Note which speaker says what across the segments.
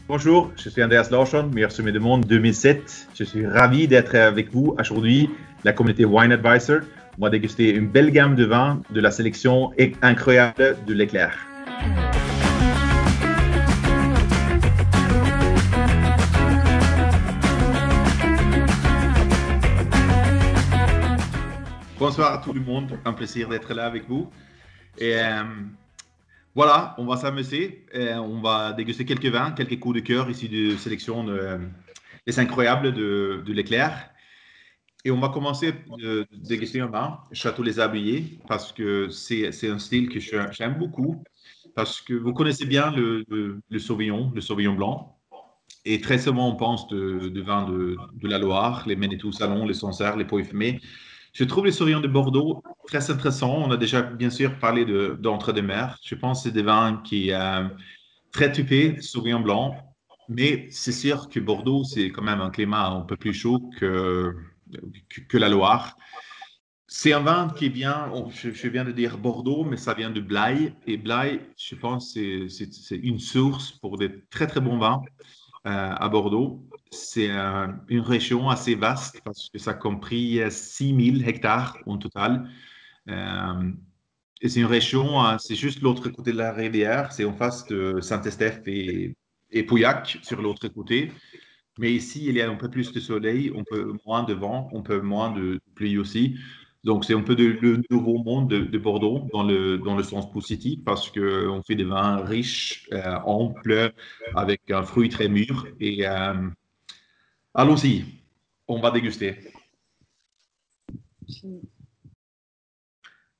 Speaker 1: Bonjour, je suis Andreas Larsson, meilleur sommet du monde 2007. Je suis ravi d'être avec vous aujourd'hui, la communauté Wine Advisor. On va déguster une belle gamme de vins de la sélection incroyable de l'Éclair. Bonsoir à tout le monde, un plaisir d'être là avec vous. Et voilà, on va s'amuser, on va déguster quelques vins, quelques coups de cœur ici de sélection des incroyables de l'Éclair. Et on va commencer de déguster un vin, Château Les Abeillés, parce que c'est un style que j'aime beaucoup, parce que vous connaissez bien le Sauvignon blanc. Et très souvent, on pense de vins de la Loire, les Ménétou Salon, les Sancerre, les Pouilly-Fumé. Je trouve les Sauvignon de Bordeaux très intéressants. On a déjà bien sûr parlé d'entre-deux-mers. Je pense que c'est des vins qui très typés, Sauvignon blanc. Mais c'est sûr que Bordeaux, c'est quand même un climat un peu plus chaud que la Loire. C'est un vin qui vient, je viens de dire Bordeaux, mais ça vient de Blaye. Et Blaye, je pense, c'est une source pour des très très bons vins à Bordeaux. C'est une région assez vaste parce que ça a compris 6000 hectares en total. Et c'est une région, c'est juste l'autre côté de la rivière, c'est en face de Saint-Estèphe et Pauillac sur l'autre côté. Mais ici, il y a un peu plus de soleil, un peu moins de vent, un peu moins de pluie aussi. Donc, c'est un peu le nouveau monde de Bordeaux dans le sens positif parce qu'on fait des vins riches, amples, avec un fruit très mûr. Et allons-y, on va déguster.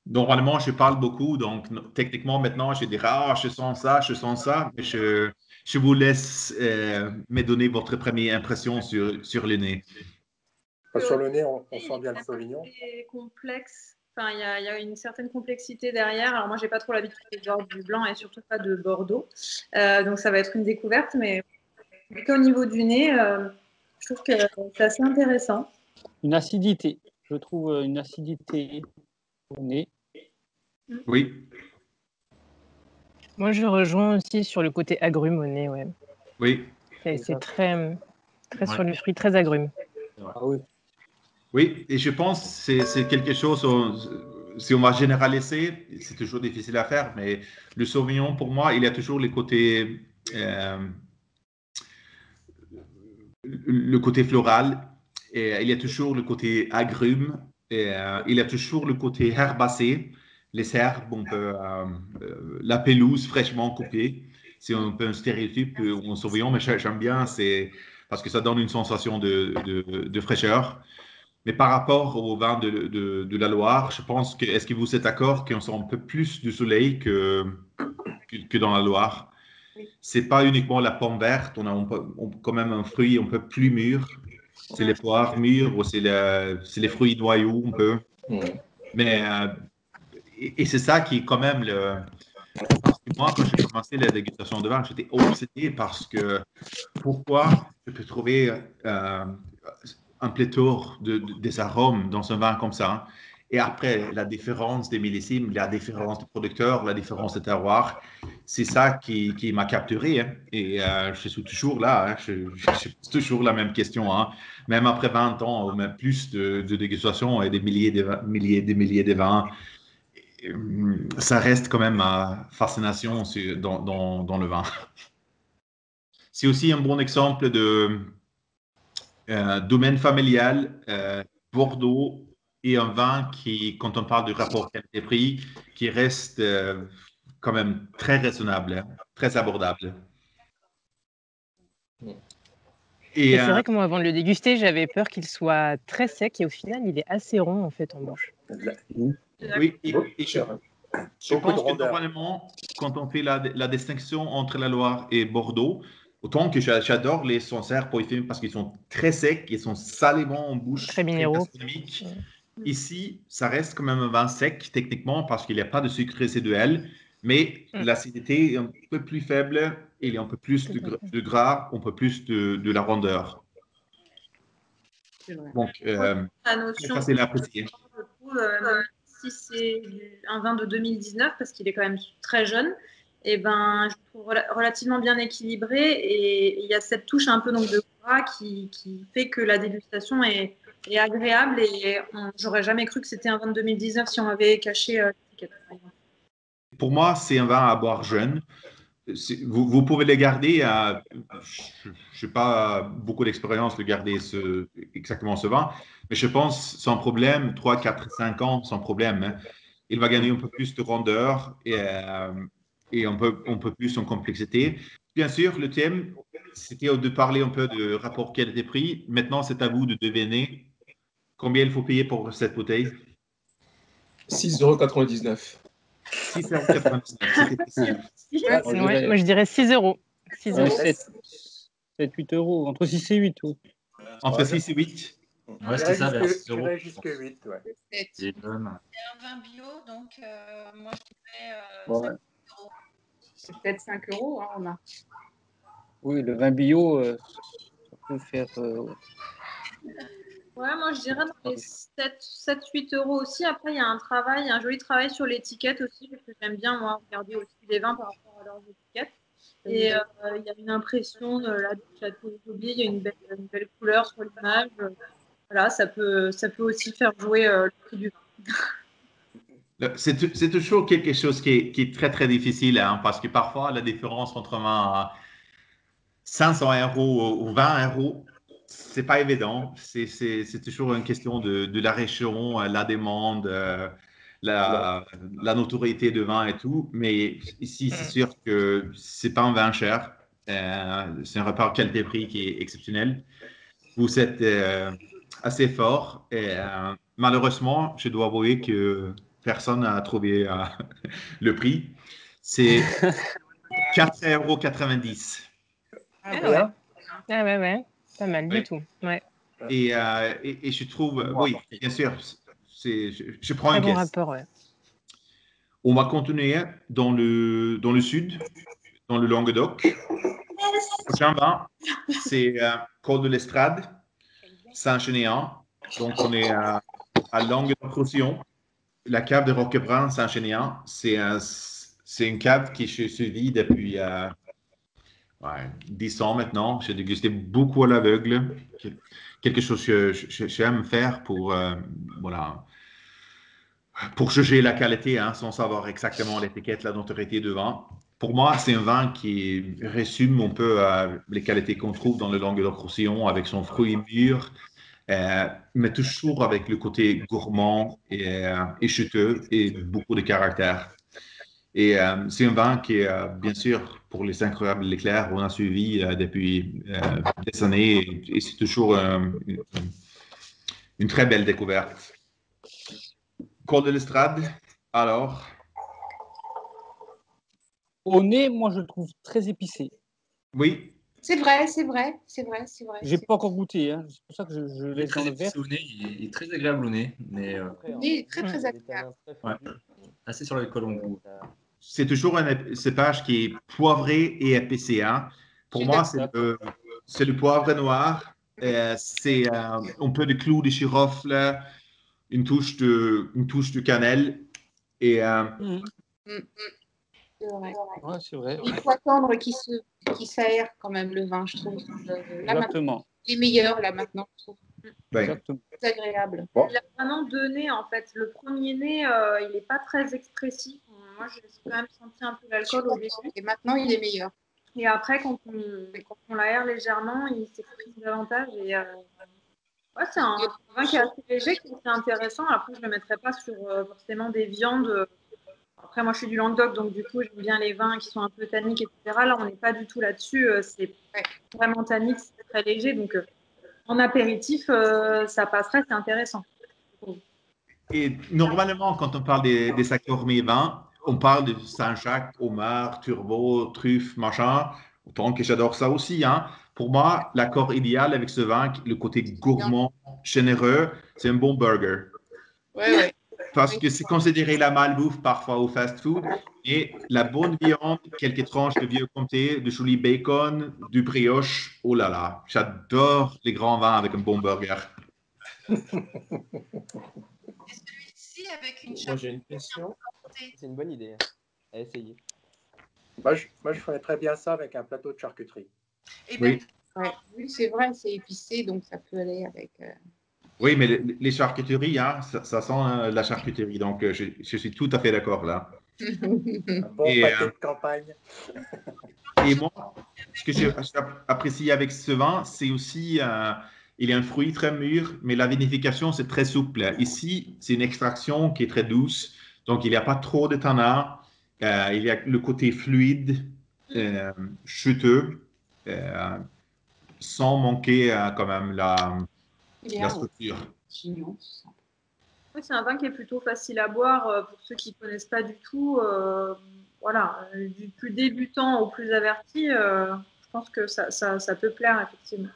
Speaker 1: Normalement, je parle beaucoup, donc techniquement, maintenant, je dirais, je sens ça, mais je vous laisse me donner votre première impression sur le nez.
Speaker 2: Sur le nez, on sent bien le Sauvignon.
Speaker 3: C'est complexe. Enfin, il y a une certaine complexité derrière. Alors moi, j'ai pas trop l'habitude de boire du blanc et surtout pas de Bordeaux. Donc ça va être une découverte, mais au niveau du nez, je trouve que c'est assez intéressant.
Speaker 4: Une acidité, je trouve une acidité au nez.
Speaker 1: Oui.
Speaker 5: Moi, je rejoins aussi sur le côté agrume au nez, ouais.
Speaker 1: Oui.
Speaker 5: C'est très sur le fruit, très agrume.
Speaker 2: Ah oui.
Speaker 1: Oui, et je pense que c'est quelque chose, si on va généraliser, c'est toujours difficile à faire, mais le Sauvignon, pour moi, il y a toujours le côté floral, et il y a toujours le côté agrume, et il y a toujours le côté herbacé. Les herbes, la pelouse fraîchement coupée, c'est un peu un stéréotype en Sauvignon, mais j'aime bien, c'est parce que ça donne une sensation de fraîcheur. Mais par rapport au vin de la Loire, je pense que, est-ce que vous êtes d'accord qu'on sent un peu plus de soleil que dans la Loire? C'est pas uniquement la pomme verte, on a quand même un fruit un peu plus mûr. C'est les poires mûres ou c'est les fruits noyaux un peu. Mais, et c'est ça qui est quand même moi, quand j'ai commencé la dégustation de vin, j'étais obsédé parce que pourquoi je peux trouver un pléthore des arômes dans un vin comme ça. Et après, la différence des millésimes, la différence de producteurs, la différence de terroir, c'est ça qui m'a capturé. Hein. Et je suis toujours là, hein. Je pose toujours la même question. Hein. Même après 20 ans, ou même plus de dégustation et des milliers de vins, ça reste quand même ma fascination dans le vin. C'est aussi un bon exemple de domaine familial, Bordeaux et un vin qui, quand on parle du rapport qualité-prix, qui reste quand même très raisonnable, hein, très abordable.
Speaker 5: Et c'est vrai que moi, avant de le déguster, j'avais peur qu'il soit très sec et au final, il est assez rond en fait en bouche.
Speaker 1: Oui, et je pense que normalement, quand on fait la distinction entre la Loire et Bordeaux, autant que j'adore les Sancerre Pouilly-Fumé parce qu'ils sont très secs, ils sont salement en bouche,
Speaker 5: très minéraux.
Speaker 1: Ici, ça reste quand même un vin sec techniquement parce qu'il n'y a pas de sucre résiduel, mais l'acidité est un peu plus faible, il y a un peu plus de gras, un peu plus de la rondeur. Donc, c'est facile à apprécier.
Speaker 3: Si c'est un vin de 2019, parce qu'il est quand même très jeune, et ben, je trouve relativement bien équilibré. Et il y a cette touche un peu donc, de gras qui fait que la dégustation est agréable. Et j'aurais jamais cru que c'était un vin de 2019 si on avait caché l'étiquette.
Speaker 1: Pour moi, c'est un vin à boire jeune. Vous pouvez les garder à. Je n'ai pas beaucoup d'expérience de garder exactement ce vin, mais je pense sans problème, 3, 4, 5 ans, sans problème, hein. Il va gagner un peu plus de rondeur et un peu plus en complexité. Bien sûr, le thème, c'était de parler un peu de rapport qualité-prix. Maintenant, c'est à vous de deviner combien il faut payer pour cette bouteille.
Speaker 2: 6,99 €.
Speaker 1: 6,99 €.
Speaker 5: Moi, je dirais 6 euros. 6 euros.
Speaker 4: 7, 8 euros, entre 6 et 8. Oui.
Speaker 1: Entre 6 et 8.
Speaker 6: Ouais, c'était ça, vers 6 euros.
Speaker 2: Jusqu'à 8, ouais.
Speaker 6: C'est bonne.
Speaker 7: C'est un vin bio, donc moi je dirais
Speaker 2: Ouais.
Speaker 7: 5 euros. C'est peut-être 5 euros, hein, Romain.
Speaker 4: Oui, le vin bio, ça peut faire.
Speaker 3: Ouais, moi je dirais dans les 7-8 euros aussi. Après, il y a un joli travail sur l'étiquette aussi, parce que j'aime bien, moi, regarder aussi les vins par rapport à leurs étiquettes. Et il y a une impression là, du château d'Aubier, il y a une belle couleur sur l'image. Voilà, ça peut aussi faire jouer le prix du vin.
Speaker 1: C'est toujours quelque chose qui est très, très difficile, hein, parce que parfois, la différence entre 500 € ou 20 €, c'est pas évident. C'est toujours une question de la région, la demande, la notoriété de vin et tout. Mais ici, c'est sûr que c'est pas un vin cher. C'est un rapport qualité-prix qui est exceptionnel. Vous êtes assez fort. Et malheureusement, je dois avouer que personne n'a trouvé le prix. C'est 4,90 €.
Speaker 5: Ah ouais. Ah ouais. Pas mal du tout. Ouais.
Speaker 1: Et je trouve, oui, bien sûr, je prends
Speaker 5: Très
Speaker 1: une
Speaker 5: bon
Speaker 1: caisse.
Speaker 5: rapport, ouais.
Speaker 1: On va continuer dans le sud, dans le Languedoc. Le prochain vin, c'est Col de l'Estrade, Saint-Chenéan. Donc, on est à Languedoc-Roussillon. La cave de Roquebrun, Saint-Chenéan, c'est une cave qui je suis depuis 10 ans maintenant. J'ai dégusté beaucoup à l'aveugle. Quelque chose que j'aime faire pour, voilà, pour juger la qualité, hein, sans savoir exactement l'étiquette, la notoriété du vin. Pour moi, c'est un vin qui résume un peu les qualités qu'on trouve dans le Languedoc-Roussillon avec son fruit mûr, mais toujours avec le côté gourmand et chuteux et beaucoup de caractère. Et c'est un vin qui est, bien sûr, pour les incroyables l'éclair, on a suivi depuis des années et c'est toujours une très belle découverte. Col de l'Estrade, alors?
Speaker 4: Au nez, moi, je le trouve très épicé.
Speaker 1: Oui.
Speaker 7: C'est vrai.
Speaker 4: J'ai pas encore goûté, hein. C'est pour ça que je laisse dans le verre.
Speaker 6: Il est très agréable au nez, mais
Speaker 7: Il est très agréable.
Speaker 6: ouais, assez sur l'alcool en goût.
Speaker 1: C'est toujours un cépage qui est poivré et épicé, hein. Pour moi, c'est le poivre noir. C'est un peu de clou de girofle, une touche de cannelle. Et
Speaker 7: C'est vrai.
Speaker 4: Ouais, c'est vrai.
Speaker 7: Il faut attendre qu'il s'aère quand même le vin, je trouve. Là,
Speaker 4: Exactement.
Speaker 7: il est meilleur là maintenant, je trouve.
Speaker 4: Exactement.
Speaker 7: C'est agréable.
Speaker 3: Il a vraiment deux nez en fait. Le premier nez, il n'est pas très expressif. Moi, j'ai quand même senti un peu l'alcool au début.
Speaker 7: Et maintenant, il est meilleur.
Speaker 3: Et après, quand on l'aère légèrement, il s'exprime davantage. Et ouais, c'est un vin qui est assez léger, qui est intéressant. Après, je ne le mettrai pas sur forcément des viandes. Après, moi, je suis du Languedoc, donc du coup, j'aime bien les vins qui sont un peu tanniques, etc. Là, on n'est pas du tout là-dessus. C'est vraiment tannique, c'est très léger. Donc, en apéritif, ça passerait, c'est intéressant.
Speaker 1: Et normalement, quand on parle des accords vins, on parle de Saint-Jacques, homard, turbo, truffe, machin. Autant que j'adore ça aussi, hein. Pour moi, l'accord idéal avec ce vin, le côté gourmand, généreux, c'est un bon burger.
Speaker 7: Ouais.
Speaker 1: Parce que c'est considéré la malbouffe parfois au fast-food. Et la bonne viande, quelques tranches de vieux comté, de joli bacon, du brioche. Oh là là, j'adore les grands vins avec un bon burger.
Speaker 7: Et celui-ci avec une
Speaker 2: Moi, j'ai une question.
Speaker 8: C'est une bonne idée à essayer.
Speaker 2: Moi, je ferais très bien ça avec un plateau de charcuterie.
Speaker 7: Et ben,
Speaker 1: Oui.
Speaker 7: ouais, oui, c'est vrai, c'est épicé, donc ça peut aller avec.
Speaker 1: Oui, mais les charcuteries, hein, ça sent la charcuterie. Donc, je suis tout à fait d'accord là.
Speaker 2: Un bon
Speaker 1: Et,
Speaker 2: pâté de campagne.
Speaker 1: Et moi, ce que j'ai apprécié avec ce vin, c'est aussi, il y a un fruit très mûr, mais la vinification, c'est très souple. Ici, c'est une extraction qui est très douce, donc il n'y a pas trop de tannin. Il y a le côté fluide, chuteux, euh, sans manquer quand même la
Speaker 7: Bien,
Speaker 1: structure.
Speaker 7: chignon.
Speaker 3: Oui, c'est un vin qui est plutôt facile à boire pour ceux qui ne connaissent pas du tout. Voilà, du plus débutant au plus averti, je pense que ça peut plaire, effectivement.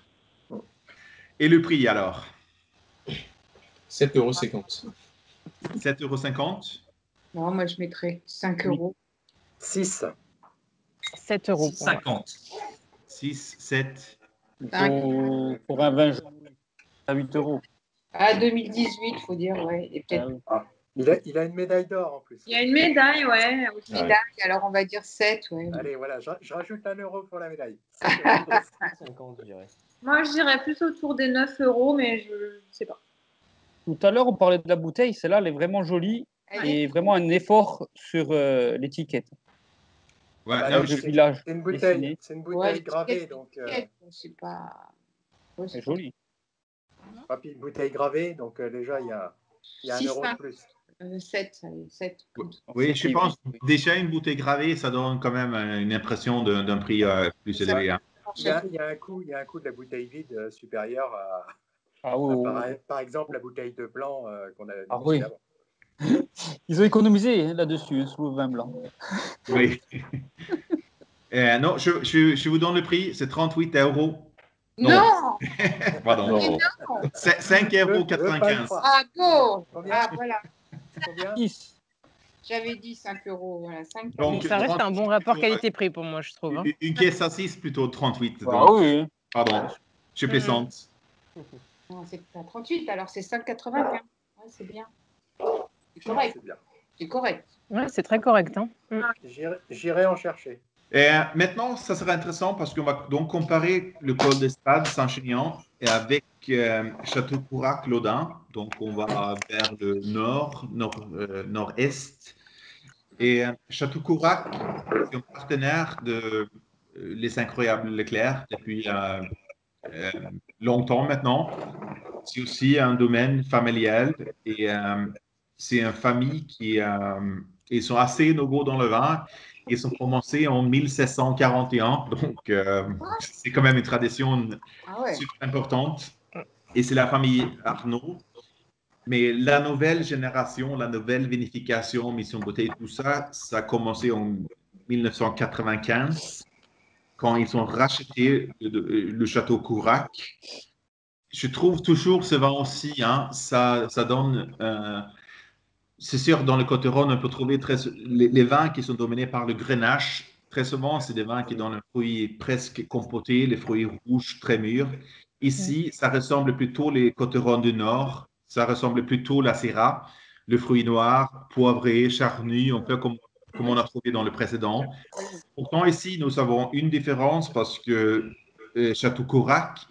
Speaker 1: Et le prix alors?
Speaker 8: 7,50 €.
Speaker 1: 7,50 €?
Speaker 7: Non, moi, je mettrais 5 euros.
Speaker 2: 6.
Speaker 5: 7 euros.
Speaker 6: 50.
Speaker 1: 6, 7.
Speaker 4: Pour un vin à 8 euros.
Speaker 7: À 2018, il faut dire, ouais. Et peut-être
Speaker 4: Ah oui.
Speaker 2: Il a une médaille d'or en plus.
Speaker 3: Il y a une médaille, ouais.
Speaker 7: une médaille, alors on va dire 7, ouais.
Speaker 2: Allez, voilà, je rajoute 1 euro pour la médaille.
Speaker 9: 50, je dirais.
Speaker 3: Moi, je dirais plus autour des 9 euros, mais je ne sais pas.
Speaker 4: Tout à l'heure, on parlait de la bouteille. Celle-là, elle est vraiment jolie et vraiment un effort sur l'étiquette.
Speaker 1: Ouais,
Speaker 2: Bah,
Speaker 1: là,
Speaker 4: Le village.
Speaker 2: C'est une
Speaker 4: dessiné.
Speaker 2: bouteille gravée, donc
Speaker 7: C'est pas. Ouais,
Speaker 4: C'est joli.
Speaker 2: une bouteille gravée, donc déjà il y a 1
Speaker 7: Six,
Speaker 2: euro de
Speaker 7: cinq.
Speaker 2: plus.
Speaker 7: 7, allez, 7.
Speaker 1: oui, je pense déjà une bouteille gravée, ça donne quand même une impression d'un prix plus élevé. Hein.
Speaker 2: Il y a un coût de la bouteille vide supérieur à,
Speaker 4: Ah oui,
Speaker 2: par exemple la bouteille de blanc qu'on a
Speaker 4: Ah oui.
Speaker 2: avant.
Speaker 4: Ils ont économisé là-dessus, sur le vin blanc.
Speaker 1: Oui. Non, je vous donne le prix, c'est 38 euros.
Speaker 7: Non,
Speaker 1: Pardon.
Speaker 9: Non.
Speaker 1: 5,95 €.
Speaker 7: Ah, go.
Speaker 2: Combien
Speaker 7: Ah, voilà.
Speaker 2: Combien
Speaker 4: 10.
Speaker 7: J'avais dit 5 euros. Voilà, 5
Speaker 1: Donc,
Speaker 5: Ça reste un bon rapport
Speaker 1: 38
Speaker 5: qualité-prix pour moi, je trouve. Hein.
Speaker 1: Une caisse à 6 plutôt 38.
Speaker 4: Ah
Speaker 1: Donc,
Speaker 4: oui.
Speaker 1: pardon, je plaisante.
Speaker 7: Non, c'est pas 38, alors c'est 5,95. Ouais, c'est bien. C'est correct.
Speaker 2: C'est bien.
Speaker 7: C'est correct.
Speaker 5: Ouais, c'est très correct. Hein.
Speaker 2: J'irai en chercher.
Speaker 1: Et maintenant, ça sera intéressant parce qu'on va donc comparer le col d'Espade Saint-Chinian avec Château-Courac-Laudin. Donc, on va vers le nord-est. Et Château-Courac, c'est un partenaire de Les Incroyables Leclerc depuis longtemps maintenant. C'est aussi un domaine familial et c'est une famille qui ils sont assez nouveaux dans le vin. Ils sont commencés en 1741, donc c'est quand même une tradition super importante. Et c'est la famille Arnaud. Mais la nouvelle génération, la nouvelle vinification, mission bouteille, tout ça, ça a commencé en 1995, quand ils ont racheté le château Courac. Je trouve toujours ce vin aussi, hein, ça donne... c'est sûr, dans le Côte-Rhône, on peut trouver les vins qui sont dominés par le Grenache. Très souvent, c'est des vins qui donnent un fruit presque compoté, les fruits rouges très mûrs. Ici, ça ressemble plutôt les Côte-Rhône du Nord. Ça ressemble plutôt la Syrah, le fruit noir, poivré, charnu, un peu comme on a trouvé dans le précédent. Pourtant, ici, nous avons une différence parce que Château Courac,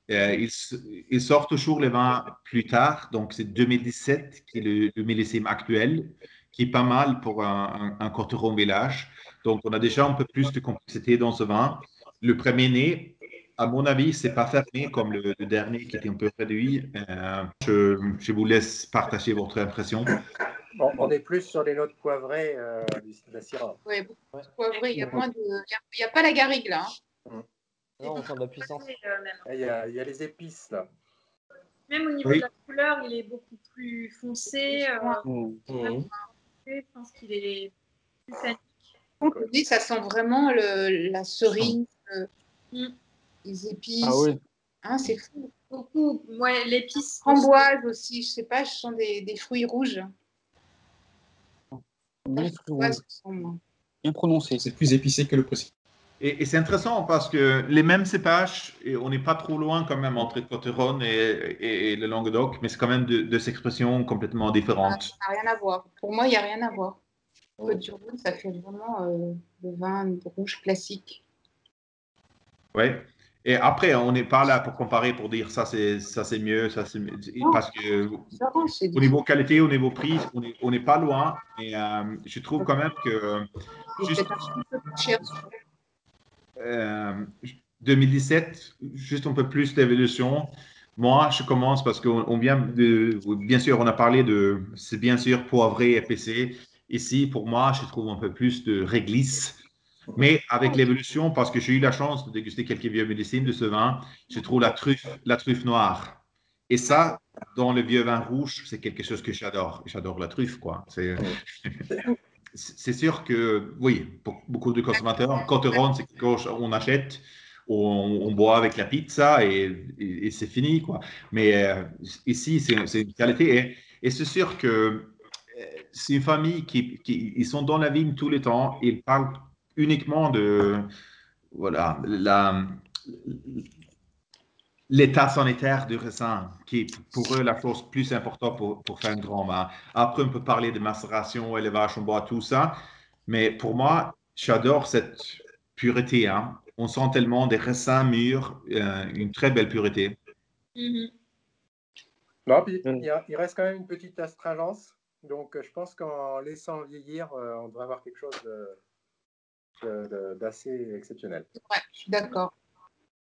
Speaker 1: il sort toujours les vins plus tard, donc c'est 2017 qui est le millésime actuel, qui est pas mal pour un Côte-Rhône village. Donc on a déjà un peu plus de complexité dans ce vin. Le premier né, à mon avis, c'est pas fermé comme le dernier qui était un peu réduit. Je vous laisse partager votre impression.
Speaker 2: Bon, on est plus sur les notes poivrées de la Syrah.
Speaker 7: Oui, beaucoup poivré. Il n'y a pas la garrigue là. Hein.
Speaker 9: Non, on sent de la puissance.
Speaker 2: Il y a les épices là.
Speaker 3: Même au niveau de la couleur, il est beaucoup plus foncé. Je pense qu'il est plus tannique.
Speaker 7: Ça sent vraiment la cerise, les épices.
Speaker 4: Ah oui.
Speaker 7: Hein, c'est fou.
Speaker 3: Beaucoup. Ouais, l'épice.
Speaker 7: Framboise aussi, je sais pas, je sens des fruits rouges.
Speaker 4: Bien prononcé.
Speaker 8: C'est plus épicé que le précédent.
Speaker 1: Et c'est intéressant parce que les mêmes cépages, et on n'est pas trop loin quand même entre Côte-Rhône et le Languedoc, mais c'est quand même deux expressions complètement différentes.
Speaker 7: Ça n'a rien à voir. Pour moi, il n'y a rien à voir. Côte du Rhône, ça fait vraiment le vin rouge classique.
Speaker 1: Oui. Et après, on n'est pas là pour comparer, pour dire ça c'est mieux, ça c'est mieux. Parce que au niveau qualité, au niveau prix, on n'est pas loin. Mais je trouve quand même que juste, 2017, juste un peu plus d'évolution. Moi, je commence parce qu'on vient de. Bien sûr, on a parlé de. C'est bien sûr poivré, épicé. Ici, pour moi, je trouve un peu plus de réglisse. Mais avec l'évolution, parce que j'ai eu la chance de déguster quelques vieux médecines de ce vin, je trouve la truffe noire. Et ça, dans le vieux vin rouge, c'est quelque chose que j'adore. J'adore la truffe, quoi. C'est sûr que, oui, pour beaucoup de consommateurs, Cotteron, c'est quelque chose qu'on achète, on boit avec la pizza et c'est fini, quoi. Mais ici, c'est une qualité. Et c'est sûr que c'est une famille ils sont dans la vigne tout le temps. Ils parlent uniquement de voilà, l'état sanitaire du raisin, qui est pour eux la chose plus importante pour faire un grand vin. Après, on peut parler de macération, élevage en bois, tout ça. Mais pour moi, j'adore cette pureté. Hein. On sent tellement des raisins mûrs, une très belle pureté.
Speaker 2: Non, puis, il reste quand même une petite astringence. Donc, je pense qu'en laissant vieillir, on devrait avoir quelque chose d'assez exceptionnel.
Speaker 7: Ouais, je suis d'accord.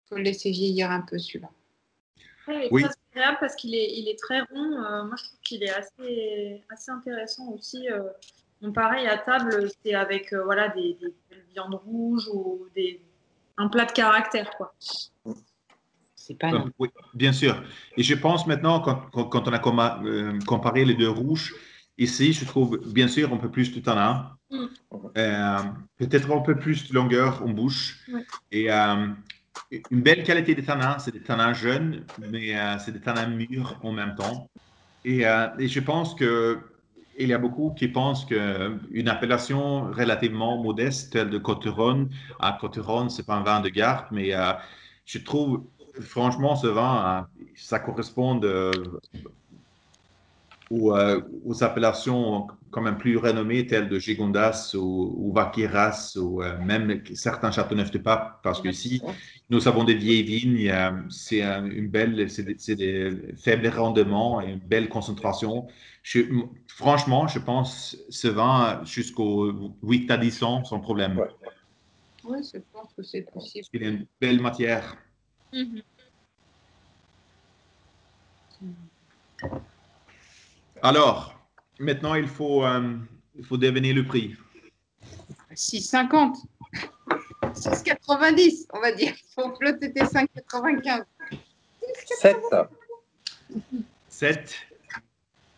Speaker 7: Il faut le laisser vieillir un peu, celui-là.
Speaker 3: Ouais, il est très agréable parce qu'il est très rond. Moi, je trouve qu'il est assez intéressant aussi. Pareil, à table, c'est avec voilà, des viandes rouges ou un plat de caractère, quoi.
Speaker 5: C'est pas non.
Speaker 1: Oui, bien sûr. Et je pense maintenant, quand on a comparé les deux rouges, ici, je trouve, bien sûr, un peu plus de tanin. Peut-être un peu plus de longueur en bouche.
Speaker 3: Ouais.
Speaker 1: Et une belle qualité de tanin, c'est des tanins jeunes, mais c'est des tanins mûrs en même temps. Et je pense que il y a beaucoup qui pensent qu'une appellation relativement modeste, telle de Cotteron, c'est pas un vin de garde, mais je trouve, franchement, ce vin, ça correspond aux appellations quand même plus renommées, telles de Gigondas ou Vaqueiras, ou même certains Châteauneuf-du-Pape, parce qu'ici, nous avons des vieilles vignes, c'est des faibles rendements et une belle concentration. Franchement, je pense ce vin jusqu'au 8 à 10 ans sans problème.
Speaker 7: Oui, je pense que c'est possible.
Speaker 1: Il a une belle matière. Alors, maintenant, il faut deviner le prix.
Speaker 7: 6,50. 6,90, on va dire. Son flot était 5,95.
Speaker 2: 7.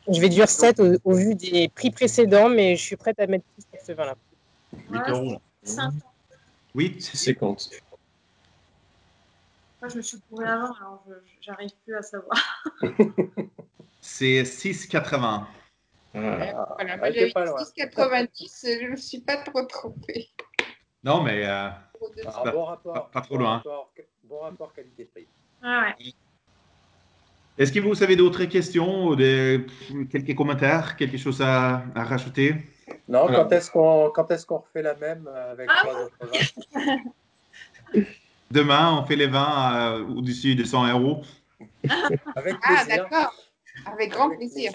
Speaker 5: Je vais dire 7 au vu des prix précédents, mais je suis prête à mettre plus pour ce vin-là.
Speaker 6: 8 euros.
Speaker 1: 8,
Speaker 8: 50.
Speaker 3: Moi, je me suis courue avant, alors j'arrive plus à savoir.
Speaker 1: C'est 6,80.
Speaker 7: Voilà, moi j'ai eu 6,90, je ne me suis pas trop trompée.
Speaker 1: Non, mais
Speaker 2: bon rapport,
Speaker 1: pas trop loin.
Speaker 2: Bon rapport qualité-prix.
Speaker 3: Ah ouais.
Speaker 1: Est-ce que vous avez d'autres questions ou quelques commentaires, quelque chose à rajouter?
Speaker 2: Non, quand est-ce qu'on refait la même avec 3 autres vins?
Speaker 1: Demain, on fait les vins au-dessus de 100 €.
Speaker 2: Avec plaisir.
Speaker 7: D'accord. Avec grand plaisir.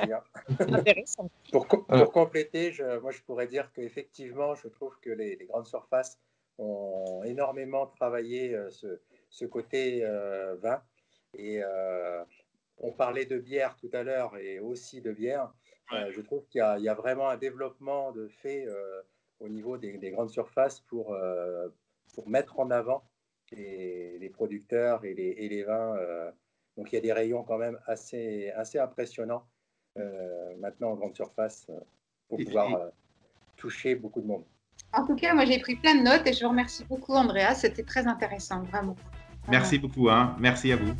Speaker 5: Intéressant.
Speaker 2: Pour compléter, moi je pourrais dire qu'effectivement, je trouve que les grandes surfaces ont énormément travaillé ce côté vin. Et on parlait de bière tout à l'heure et aussi de bière. Je trouve qu'il y a vraiment un développement de fait au niveau des grandes surfaces pour mettre en avant les producteurs et les vins. Donc il y a des rayons quand même assez impressionnants maintenant en grande surface pour pouvoir toucher beaucoup de monde.
Speaker 7: En tout cas, moi j'ai pris plein de notes et je vous remercie beaucoup Andrea, c'était très intéressant, vraiment.
Speaker 1: Merci beaucoup, hein. Merci à vous.